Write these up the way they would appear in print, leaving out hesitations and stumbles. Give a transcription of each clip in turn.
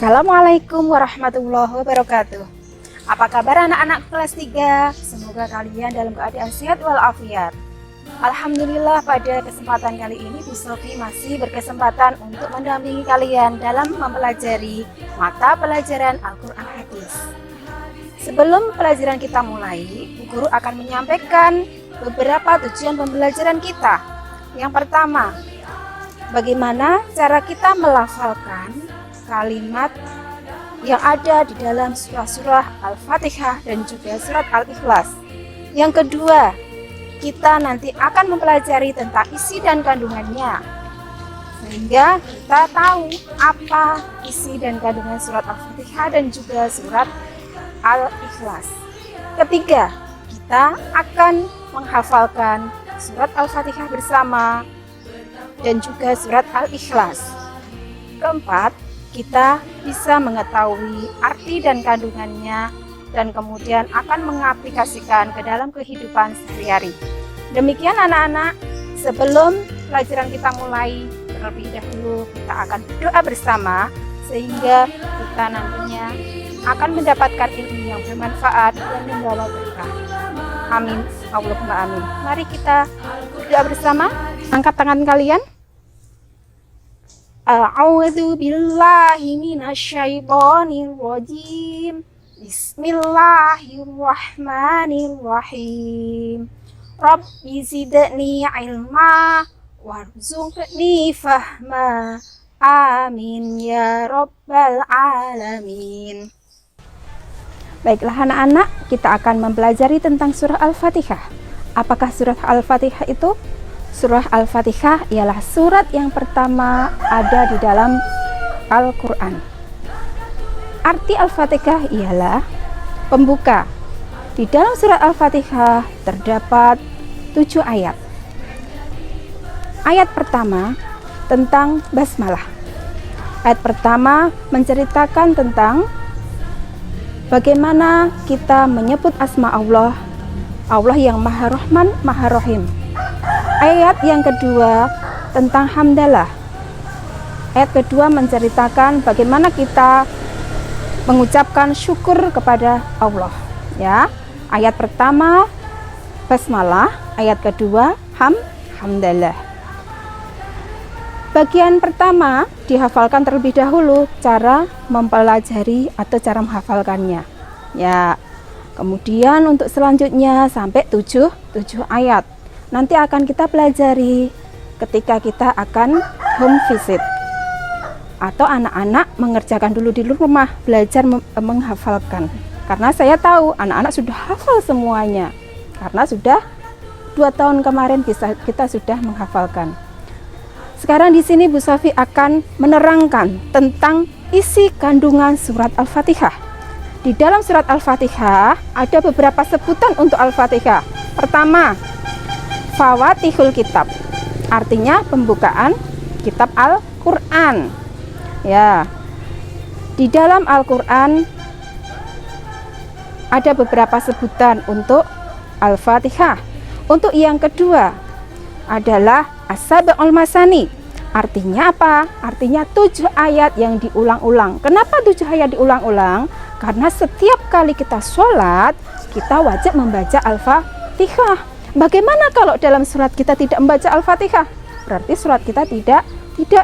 Assalamualaikum warahmatullahi wabarakatuh. Apa kabar anak-anak kelas 3? Semoga kalian dalam keadaan sehat walafiat. Alhamdulillah, pada kesempatan kali ini Bu Sofi masih berkesempatan untuk mendampingi kalian dalam mempelajari mata pelajaran Al-Quran Hadis. Sebelum pelajaran kita mulai, Bu Guru akan menyampaikan beberapa tujuan pembelajaran kita. Yang pertama, bagaimana cara kita melafalkan kalimat yang ada di dalam surah-surah Al-Fatihah dan juga surat Al-Ikhlas. Yang kedua, kita nanti akan mempelajari tentang isi dan kandungannya, sehingga kita tahu apa isi dan kandungan surat Al-Fatihah dan juga surat Al-Ikhlas. Ketiga, kita akan menghafalkan surat Al-Fatihah bersama dan juga surat Al-Ikhlas. Keempat, kita bisa mengetahui arti dan kandungannya dan kemudian akan mengaplikasikan ke dalam kehidupan sehari-hari. Demikian anak-anak, sebelum pelajaran kita mulai, terlebih dahulu kita akan berdoa bersama sehingga kita nantinya akan mendapatkan ilmu yang bermanfaat dan membawa berkah. Amin, Allahumma amin. Mari kita berdoa bersama. Angkat tangan kalian. A'udzu billahi minasyaitonir rajim. Bismillahirrahmanirrahim. Rabbi zidni ilma warzuqni fahma. Amin ya rabbal alamin. Baiklah anak-anak, kita akan mempelajari tentang surah Al-Fatihah. Apakah surah Al-Fatihah itu? Surah Al-Fatihah ialah surat yang pertama ada di dalam Al-Quran. Arti Al-Fatihah ialah pembuka. Di dalam surat Al-Fatihah terdapat 7 ayat. Ayat pertama tentang basmalah. Ayat pertama menceritakan tentang bagaimana kita menyebut asma Allah, Allah yang Maha Rahman, Maha Rahim. Ayat yang kedua tentang hamdalah. Ayat kedua menceritakan bagaimana kita mengucapkan syukur kepada Allah. Ya, ayat pertama basmalah, ayat kedua hamdalah. Bagian pertama dihafalkan terlebih dahulu cara mempelajari atau cara menghafalkannya. Ya, kemudian untuk selanjutnya sampai 7 ayat. Nanti akan kita pelajari ketika kita akan home visit atau anak-anak mengerjakan dulu di rumah, belajar menghafalkan. Karena saya tahu anak-anak sudah hafal semuanya, karena sudah 2 tahun kemarin kita sudah menghafalkan. Sekarang di sini Bu Sofi akan menerangkan tentang isi kandungan surat Al-Fatihah. Di dalam surat Al-Fatihah ada beberapa sebutan untuk Al-Fatihah. Pertama, Fawatihul Kitab, artinya pembukaan kitab Al-Quran. Ya, di dalam Al-Quran ada beberapa sebutan untuk Al-Fatihah. Untuk yang kedua adalah As-Sab'ul Masani. Artinya apa? Artinya 7 ayat yang diulang-ulang. Kenapa 7 ayat diulang-ulang? Karena setiap kali kita sholat, kita wajib membaca Al-Fatihah. Bagaimana kalau dalam surat kita tidak membaca Al-Fatihah? Berarti surat kita tidak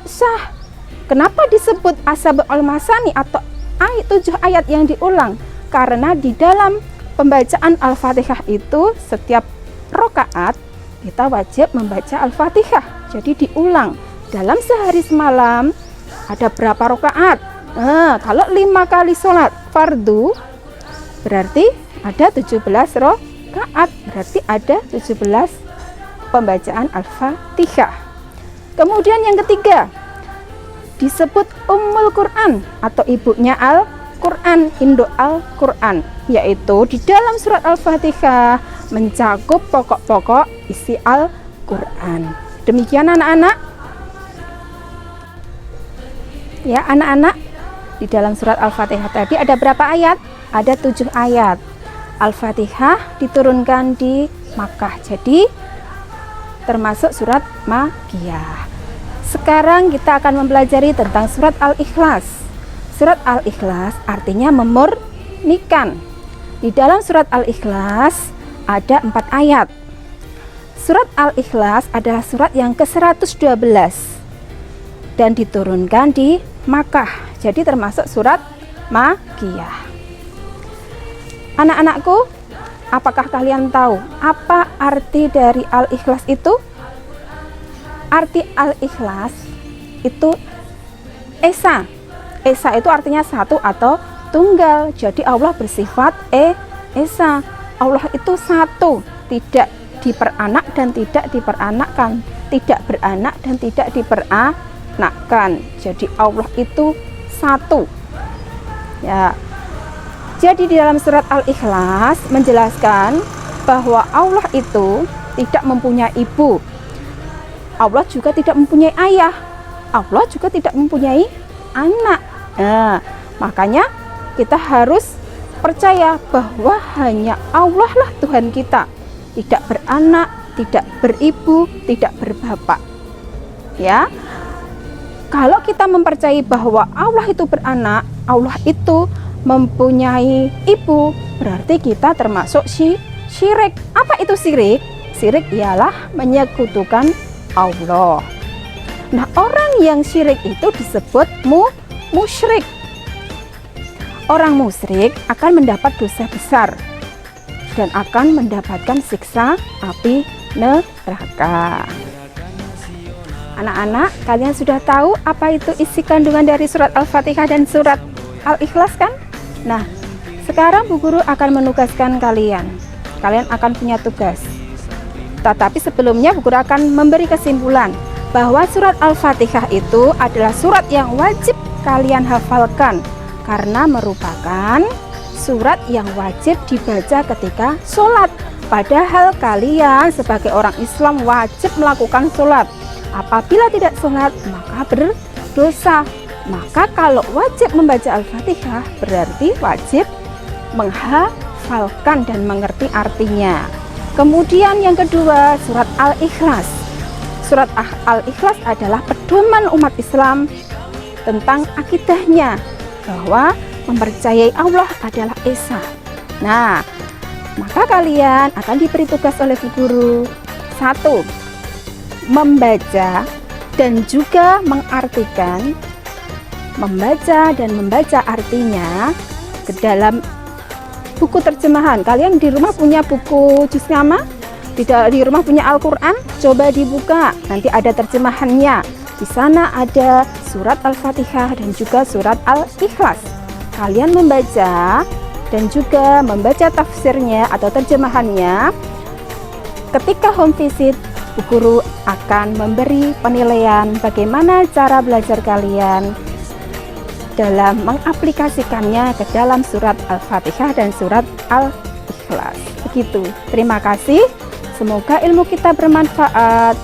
sah. Kenapa disebut As-Sab'ul Masani atau 7 ayat yang diulang? Karena di dalam pembacaan Al-Fatihah itu setiap rakaat kita wajib membaca Al-Fatihah. Jadi diulang. Dalam sehari semalam ada berapa rakaat? Kalau 5 kali sholat fardu berarti ada 17 rakaat. Berarti ada 17 pembacaan Al-Fatihah. Kemudian yang ketiga disebut Ummul Quran atau ibunya Al-Quran, induk Al-Quran, yaitu di dalam surat Al-Fatihah mencakup pokok-pokok isi Al-Quran. Demikian anak-anak. Ya anak-anak, di dalam surat Al-Fatihah tadi ada berapa ayat? Ada 7 ayat. Al-Fatihah diturunkan di Makkah, jadi termasuk surat Makkiyah. Sekarang kita akan mempelajari tentang surat Al-Ikhlas. Surat Al-Ikhlas artinya memurnikan. Di dalam surat Al-Ikhlas ada 4 ayat. Surat Al-Ikhlas adalah surat yang ke-112 dan diturunkan di Makkah. Jadi termasuk surat Makkiyah. Anak-anakku, apakah kalian tahu apa arti dari Al-Ikhlas itu? Arti Al-Ikhlas itu Esa. Esa itu artinya satu atau tunggal. Jadi Allah bersifat Esa. Allah itu satu, tidak diperanak dan tidak diperanakkan, tidak beranak dan tidak diperanakkan. Jadi Allah itu satu. Ya. Jadi di dalam surat Al-Ikhlas menjelaskan bahwa Allah itu tidak mempunyai ibu. Allah juga tidak mempunyai ayah. Allah juga tidak mempunyai anak. Nah, makanya kita harus percaya bahwa hanya Allah lah Tuhan kita. Tidak beranak, tidak beribu, tidak berbapak. Ya. Kalau kita mempercayai bahwa Allah itu beranak, Allah itu mempunyai ibu, berarti kita termasuk syirik. Apa itu syirik? Syirik ialah menyekutukan Allah. Nah, orang yang syirik itu disebut musyrik. Orang musyrik akan mendapat dosa besar dan akan mendapatkan siksa api neraka. Anak-anak, kalian sudah tahu apa itu isi kandungan dari surat Al-Fatihah dan surat Al-Ikhlas kan? Nah, sekarang Bu Guru akan menugaskan kalian. Kalian akan punya tugas. Tetapi sebelumnya Bu Guru akan memberi kesimpulan bahwa surat Al-Fatihah itu adalah surat yang wajib kalian hafalkan karena merupakan surat yang wajib dibaca ketika sholat. Padahal kalian sebagai orang Islam wajib melakukan sholat. Apabila tidak sholat maka berdosa. Maka kalau wajib membaca Al-Fatihah berarti wajib menghafalkan dan mengerti artinya. Kemudian yang kedua, surat Al-Ikhlas. Surat Al-Ikhlas adalah pedoman umat Islam tentang akidahnya, bahwa mempercayai Allah adalah Esa. Nah, maka kalian akan diberi tugas oleh Bu Guru. 1. Membaca dan juga mengartikan. Membaca dan membaca artinya ke dalam buku terjemahan. Kalian di rumah punya buku juz nama? Tidak di rumah punya Al-Quran? Coba dibuka, nanti ada terjemahannya. Di sana ada surat Al-Fatihah dan juga surat Al-Ikhlas. Kalian membaca dan juga membaca tafsirnya atau terjemahannya. Ketika home visit, Bu Guru akan memberi penilaian bagaimana cara belajar kalian dalam mengaplikasikannya ke dalam surat Al-Fatihah dan surat Al-Ikhlas. Begitu. Terima kasih. Semoga ilmu kita bermanfaat.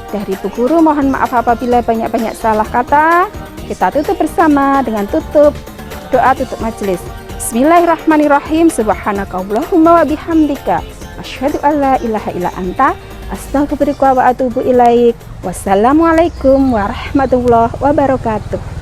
Dari Bu Guru mohon maaf apabila banyak-banyak salah kata. Kita tutup bersama dengan doa tutup majelis. Bismillahirrahmanirrahim. Subhanakallahumma wa bihamdika asyhadu an la ilaha illa anta astaghfiruka wa atubu ilaik. Wassalamualaikum warahmatullahi wabarakatuh.